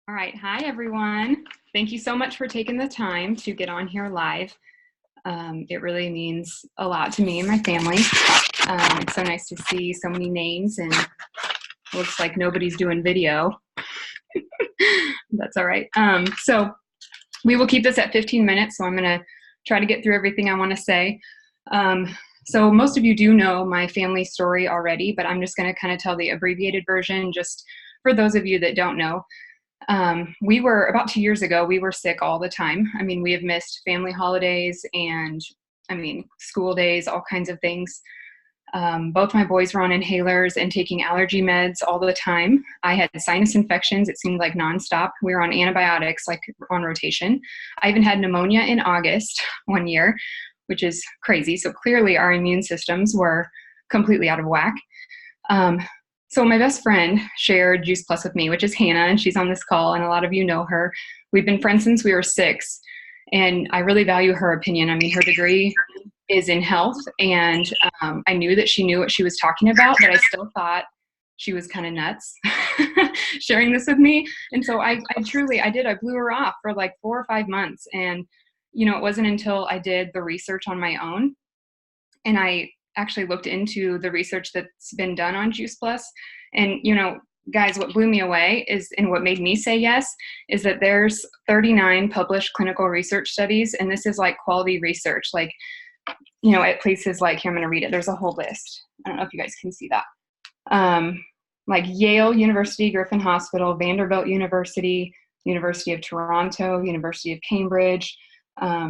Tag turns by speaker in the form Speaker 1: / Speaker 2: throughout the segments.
Speaker 1: All right. Hi, everyone. Thank you so much for taking the time to get on here live. It really means a lot to me and my family. It's so nice to see so many names, and looks like nobody's doing video. That's all right. So we will keep this at 15 minutes, so I'm going to try to get through everything I want to say. So most of you do know my family story already, but I'm just going to kind of tell the abbreviated version just for those of you that don't know. We were about 2 years ago, we were sick all the time. I mean, we have missed family holidays and school days, all kinds of things. Both my boys were on inhalers and taking allergy meds all the time. I had sinus infections. It seemed like nonstop. We were on antibiotics, like on rotation. I even had pneumonia in August one year, which is crazy. So clearly our immune systems were completely out of whack. So my best friend shared Juice Plus with me, which is Hannah, and she's on this call, and a lot of you know her. We've been friends since we were 6, and I really value her opinion. I mean, her degree is in health, and I knew that she knew what she was talking about, but I still thought she was kind of nuts sharing this with me. And so I blew her off for like 4 or 5 months. And, it wasn't until I did the research on my own, and I actually looked into the research that's been done on Juice Plus. And, guys, what blew me away and what made me say yes, is that there's 39 published clinical research studies. And this is like quality research, like, at places like, here, I'm going to read it. There's a whole list. I don't know if you guys can see that. Like Yale University, Griffin Hospital, Vanderbilt University, University of Toronto, University of Cambridge,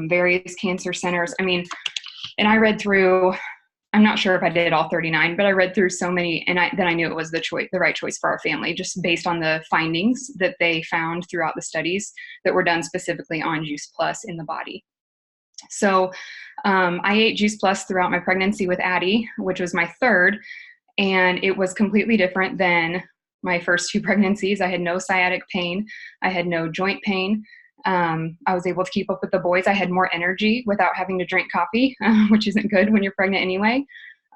Speaker 1: various cancer centers. I mean, and I read through, I'm not sure if I did all 39, but I read through so many, and then I knew it was the right choice for our family, just based on the findings that they found throughout the studies that were done specifically on Juice Plus in the body. So I ate Juice Plus throughout my pregnancy with Addie, which was my third, and it was completely different than my first 2 pregnancies. I had no sciatic pain. I had no joint pain. I was able to keep up with the boys. I had more energy without having to drink coffee, which isn't good when you're pregnant anyway.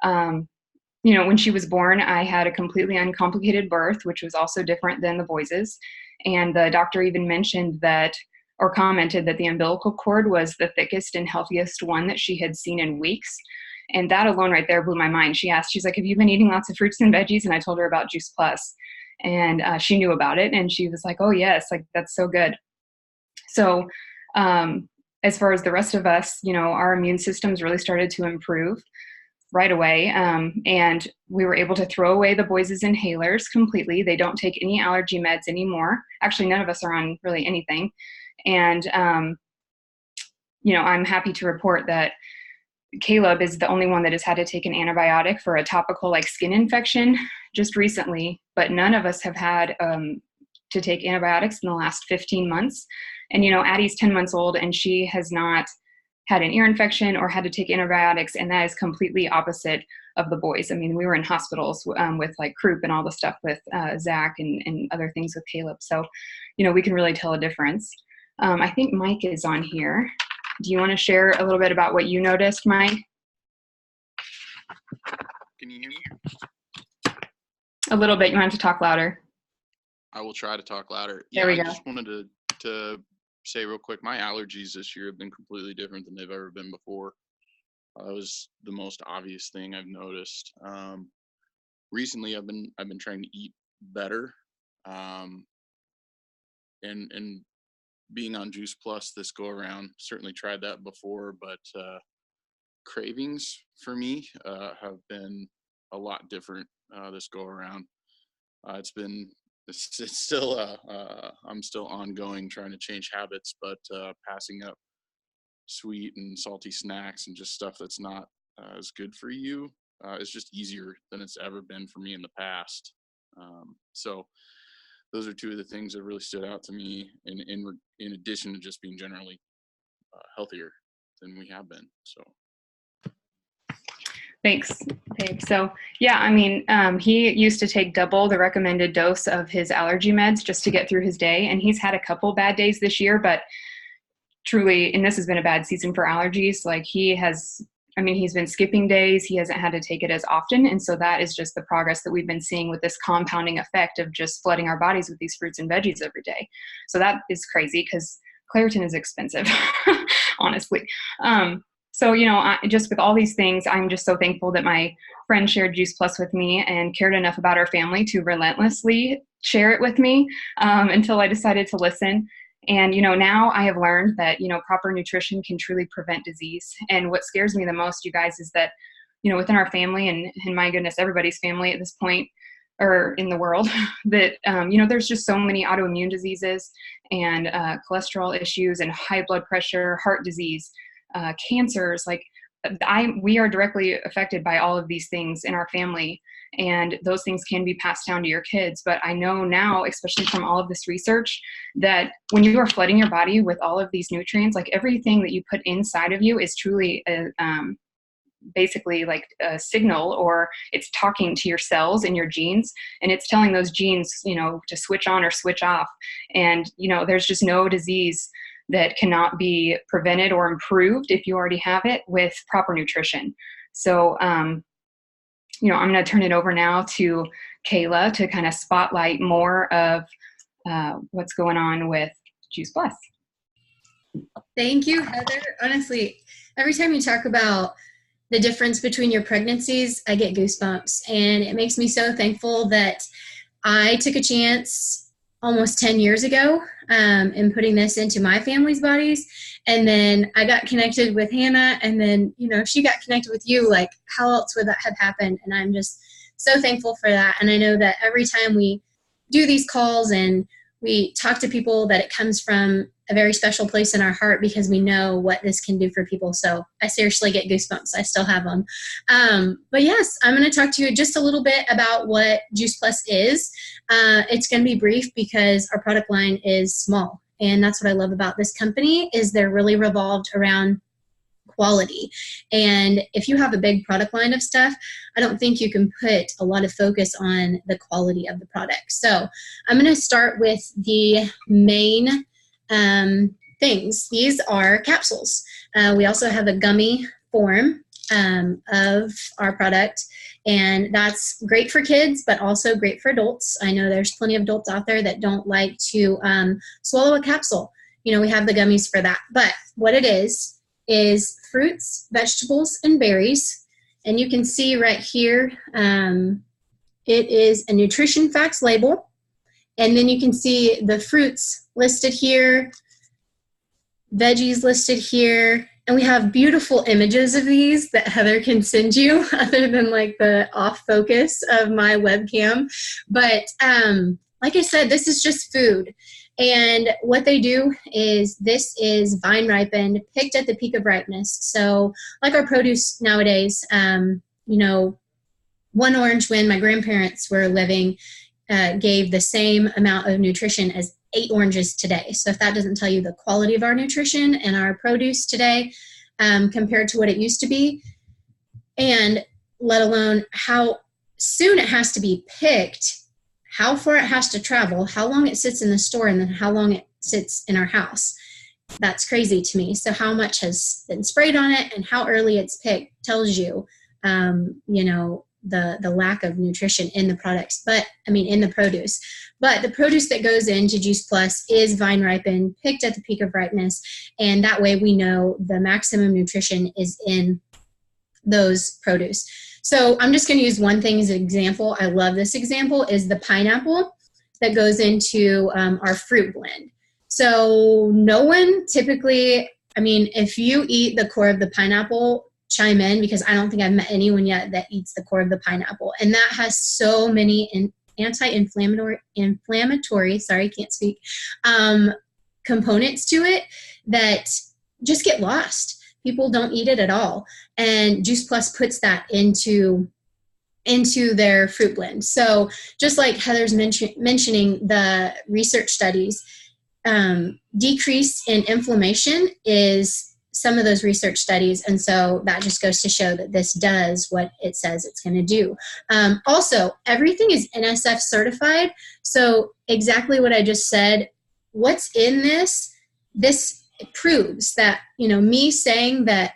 Speaker 1: When she was born, I had a completely uncomplicated birth, which was also different than the boys's. And the doctor even mentioned that, or commented that the umbilical cord was the thickest and healthiest one that she had seen in weeks. And that alone right there blew my mind. She's like, have you been eating lots of fruits and veggies? And I told her about Juice Plus, and she knew about it. And she was like, oh yes, like that's so good. So as far as the rest of us, our immune systems really started to improve right away. And we were able to throw away the boys' inhalers completely. They don't take any allergy meds anymore. Actually, none of us are on really anything. And, I'm happy to report that Caleb is the only one that has had to take an antibiotic for a topical like skin infection just recently, but none of us have had to take antibiotics in the last 15 months. And, Addie's 10 months old, and she has not had an ear infection or had to take antibiotics. And that is completely opposite of the boys. I mean, we were in hospitals with like croup and all the stuff with Zach and other things with Caleb. So, we can really tell a difference. I think Mike is on here. Do you want to share a little bit about what you noticed, Mike?
Speaker 2: Can you hear me?
Speaker 1: A little bit. You want to talk louder?
Speaker 2: I will try to talk louder.
Speaker 1: There we go.
Speaker 2: I just wanted to say real quick, my allergies this year have been completely different than they've ever been before. That was the most obvious thing I've noticed. Recently, I've been trying to eat better, and being on Juice Plus this go around, certainly tried that before, but cravings for me have been a lot different this go around. It's still I'm still ongoing trying to change habits, but passing up sweet and salty snacks and just stuff that's not as good for you is just easier than it's ever been for me in the past. So those are 2 of the things that really stood out to me, in addition to just being generally healthier than we have been. So.
Speaker 1: Thanks, babe. So yeah, I mean, he used to take double the recommended dose of his allergy meds just to get through his day. And he's had a couple bad days this year, but truly, and this has been a bad season for allergies, like he has I mean, he's been skipping days. He hasn't had to take it as often. And so that is just the progress that we've been seeing with this compounding effect of just flooding our bodies with these fruits and veggies every day. So that is crazy because Claritin is expensive, honestly. So, just with all these things, I'm just so thankful that my friend shared Juice Plus with me and cared enough about our family to relentlessly share it with me until I decided to listen. And, now I have learned that, proper nutrition can truly prevent disease. And what scares me the most, you guys, is that, within our family and my goodness, everybody's family at this point, or in the world, that, there's just so many autoimmune diseases and cholesterol issues and high blood pressure, heart disease, cancers. Like we are directly affected by all of these things in our family. And those things can be passed down to your kids. But I know now, especially from all of this research, that when you are flooding your body with all of these nutrients, like everything that you put inside of you is truly basically like a signal, or it's talking to your cells and your genes, and it's telling those genes, to switch on or switch off. And, there's just no disease that cannot be prevented or improved if you already have it with proper nutrition. So, I'm going to turn it over now to Kayla to kind of spotlight more of what's going on with Juice Plus.
Speaker 3: Thank you, Heather. Honestly, every time you talk about the difference between your pregnancies, I get goosebumps. And it makes me so thankful that I took a chance almost 10 years ago in putting this into my family's bodies. And then I got connected with Hannah, and then, she got connected with you. Like, how else would that have happened? And I'm just so thankful for that. And I know that every time we do these calls and we talk to people, that it comes from a very special place in our heart, because we know what this can do for people. So I seriously get goosebumps. I still have them. But yes, I'm going to talk to you just a little bit about what Juice Plus is. It's going to be brief because our product line is small. And that's what I love about this company, is they're really revolved around quality. And if you have a big product line of stuff, I don't think you can put a lot of focus on the quality of the product. So I'm going to start with the main things. These are capsules. We also have a gummy form of our product, and that's great for kids, but also great for adults. I know there's plenty of adults out there that don't like to swallow a capsule. We have the gummies for that. But what it is fruits, vegetables, and berries. And you can see right here, it is a nutrition facts label. And then you can see the fruits listed here, veggies listed here, and we have beautiful images of these that Heather can send you, other than like the off focus of my webcam. But like I said, this is just food. And what they do is, this is vine ripened, picked at the peak of ripeness. So like our produce nowadays, one orange, when my grandparents were living, gave the same amount of nutrition as 8 oranges today. So if that doesn't tell you the quality of our nutrition and our produce today compared to what it used to be, and let alone how soon it has to be picked, how far it has to travel, how long it sits in the store, and then how long it sits in our house. That's crazy to me. So how much has been sprayed on it and how early it's picked tells you, the lack of nutrition in the products, in the produce. But the produce that goes into Juice Plus is vine ripened, picked at the peak of ripeness, and that way we know the maximum nutrition is in those produce. So I'm just going to use one thing as an example. I love this example, is the pineapple that goes into our fruit blend. So no one typically, if you eat the core of the pineapple, chime in, because I don't think I've met anyone yet that eats the core of the pineapple. And that has so many anti-inflammatory, components to it that just get lost. People don't eat it at all. And Juice Plus puts that into their fruit blend. So just like Heather's mentioning the research studies, decrease in inflammation is some of those research studies. And so that just goes to show that this does what it says it's going to do. Also, everything is NSF certified. So exactly what I just said, what's in this proves that, me saying that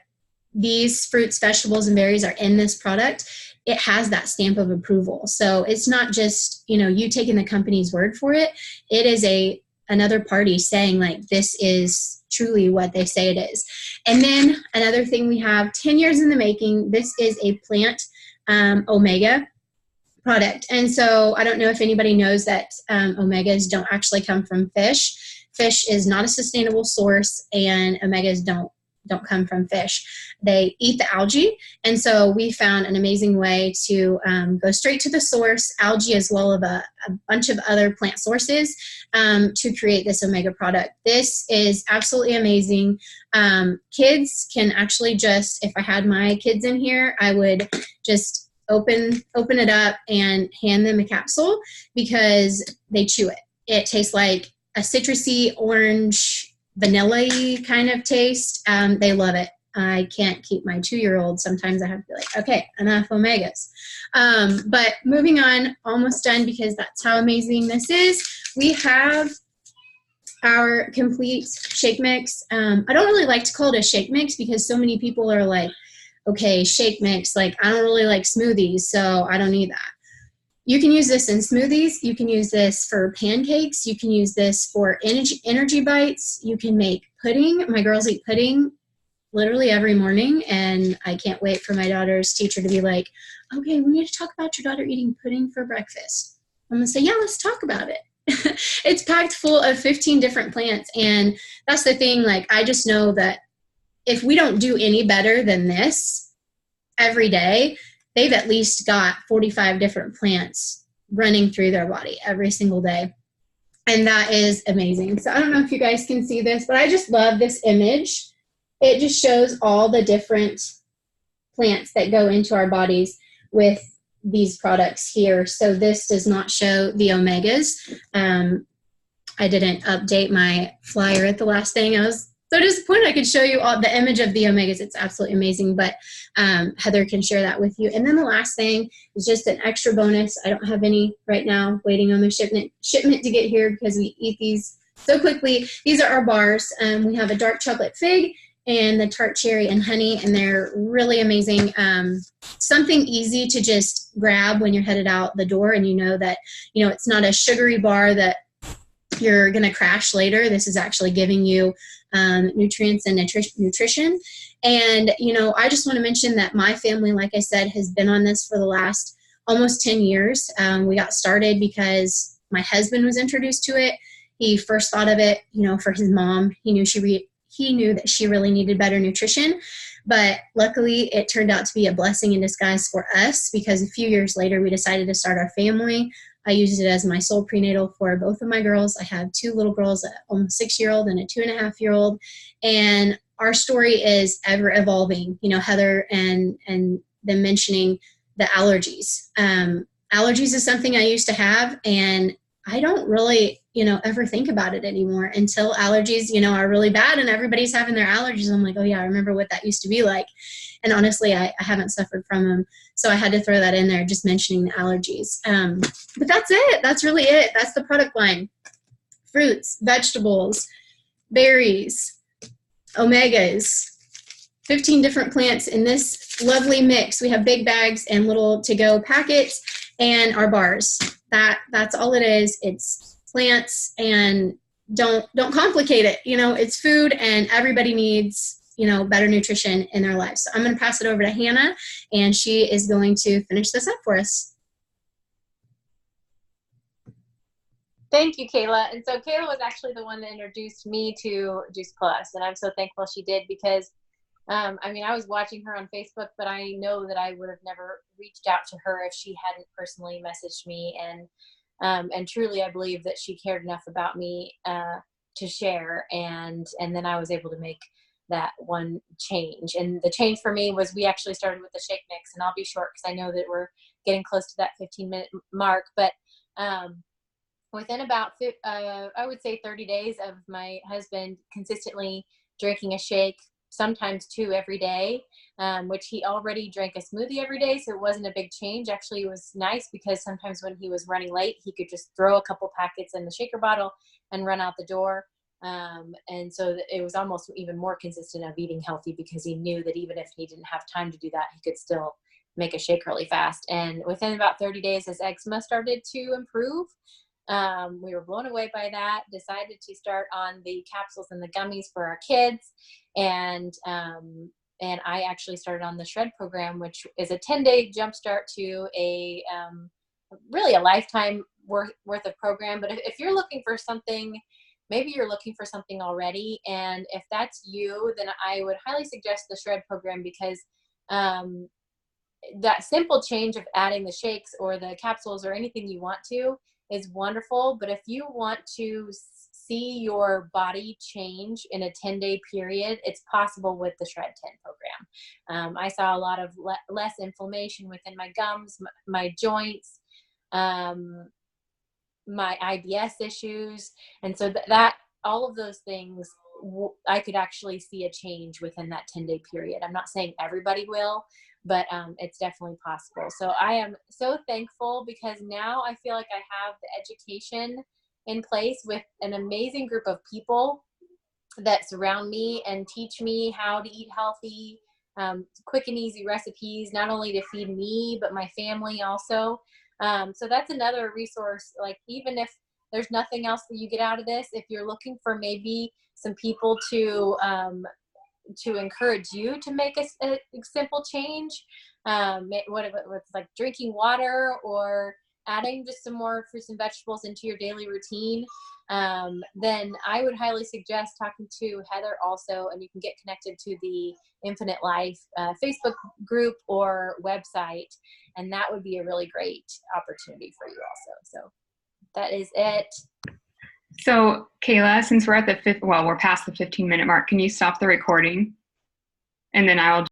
Speaker 3: these fruits, vegetables, and berries are in this product, it has that stamp of approval. So it's not just, you taking the company's word for it. It is another party saying like, this is truly what they say it is. And then another thing we have 10 years in the making, this is a plant omega product. And so I don't know if anybody knows that omegas don't actually come from fish. Fish is not a sustainable source, and omegas don't come from fish. They eat the algae. And so we found an amazing way to go straight to the source, algae as well as a bunch of other plant sources, to create this omega product. This is absolutely amazing. Kids can actually just, if I had my kids in here, I would just open it up and hand them a capsule because they chew it. It tastes like a citrusy, orange, vanilla-y kind of taste. They love it. I can't keep my 2-year-old. Sometimes I have to be like, okay, enough omegas. But moving on, almost done because that's how amazing this is. We have our complete shake mix. I don't really like to call it a shake mix because so many people are like, okay, shake mix, like I don't really like smoothies, so I don't need that. You can use this in smoothies. You can use this for pancakes. You can use this for energy bites. You can make pudding. My girls eat pudding literally every morning, and I can't wait for my daughter's teacher to be like, okay, we need to talk about your daughter eating pudding for breakfast. I'm going to say, yeah, let's talk about it. It's packed full of 15 different plants, and that's the thing. Like, I just know that if we don't do any better than this every day, they've at least got 45 different plants running through their body every single day. And that is amazing. So I don't know if you guys can see this, but I just love this image. It just shows all the different plants that go into our bodies with these products here. So this does not show the omegas. I didn't update my flyer at the last thing. I was so disappointed I could show you all the image of the omegas. It's absolutely amazing, but Heather can share that with you. And then the last thing is just an extra bonus. I don't have any right now, waiting on the shipment to get here because we eat these so quickly. These are our bars. We have a dark chocolate fig and the tart cherry and honey, and they're really amazing. Something easy to just grab when you're headed out the door, and you know that it's not a sugary bar that you're going to crash later. This is actually giving you nutrients and nutrition. And, I just want to mention that my family, like I said, has been on this for the last almost 10 years. We got started because my husband was introduced to it. He first thought of it, for his mom. He knew that she really needed better nutrition. But luckily, it turned out to be a blessing in disguise for us because a few years later, we decided to start our family. I used it as my sole prenatal for both of my girls. I have 2 little girls, an almost 6-year-old and a 2.5-year-old. And our story is ever evolving. Heather and them mentioning the allergies. Allergies is something I used to have, and I don't really, ever think about it anymore until allergies, are really bad and everybody's having their allergies. I'm like, oh yeah, I remember what that used to be like. And honestly, I haven't suffered from them. So I had to throw that in there, just mentioning the allergies. But that's it. That's really it. That's the product line. Fruits, vegetables, berries, omegas, 15 different plants in this lovely mix. We have big bags and little to-go packets and our bars. That's all it is. It's plants, and don't complicate it. It's food, and everybody needs better nutrition in their lives. So I'm going to pass it over to Hannah, and she is going to finish this up for us.
Speaker 4: Thank you, Kayla. And so Kayla was actually the one that introduced me to Juice Plus, and I'm so thankful she did because, I was watching her on Facebook, but I know that I would have never reached out to her if she hadn't personally messaged me. And truly, I believe that she cared enough about me to share, and then I was able to make that one change. And the change for me was we actually started with the shake mix, and I'll be short because I know that we're getting close to that 15-minute mark. But within about, I would say 30 days of my husband consistently drinking a shake, sometimes 2 every day, which he already drank a smoothie every day. So it wasn't a big change. Actually, it was nice because sometimes when he was running late, he could just throw a couple packets in the shaker bottle and run out the door. And so it was almost even more consistent of eating healthy, because he knew that even if he didn't have time to do that, he could still make a shake really fast. And within about 30 days, his eczema started to improve. We were blown away by that, decided to start on the capsules and the gummies for our kids. And I actually started on the Shred program, which is a 10-day jumpstart to a really a lifetime worth of program. But if you're looking for something, maybe you're looking for something already, and if that's you, then I would highly suggest the Shred program, because that simple change of adding the shakes or the capsules or anything you want to is wonderful. But if you want to see your body change in a 10-day period, it's possible with the Shred 10 program. I saw a lot of less inflammation within my gums, my joints, my IBS issues. And so that all of those things, I could actually see a change within that 10-day period. I'm not saying everybody will, but it's definitely possible. So I am so thankful, because now I feel like I have the education in place with an amazing group of people that surround me and teach me how to eat healthy, quick and easy recipes, not only to feed me, but my family also. So that's another resource. Like, even if there's nothing else that you get out of this, if you're looking for maybe some people to encourage you to make a simple change, what if it's like drinking water or adding just some more fruits and vegetables into your daily routine, then I would highly suggest talking to Heather also, and you can get connected to the Infinite Life Facebook group or website, and that would be a really great opportunity for you also. So that is it.
Speaker 1: So Kayla, since we're at the we're past the 15-minute mark, can you stop the recording? And then I'll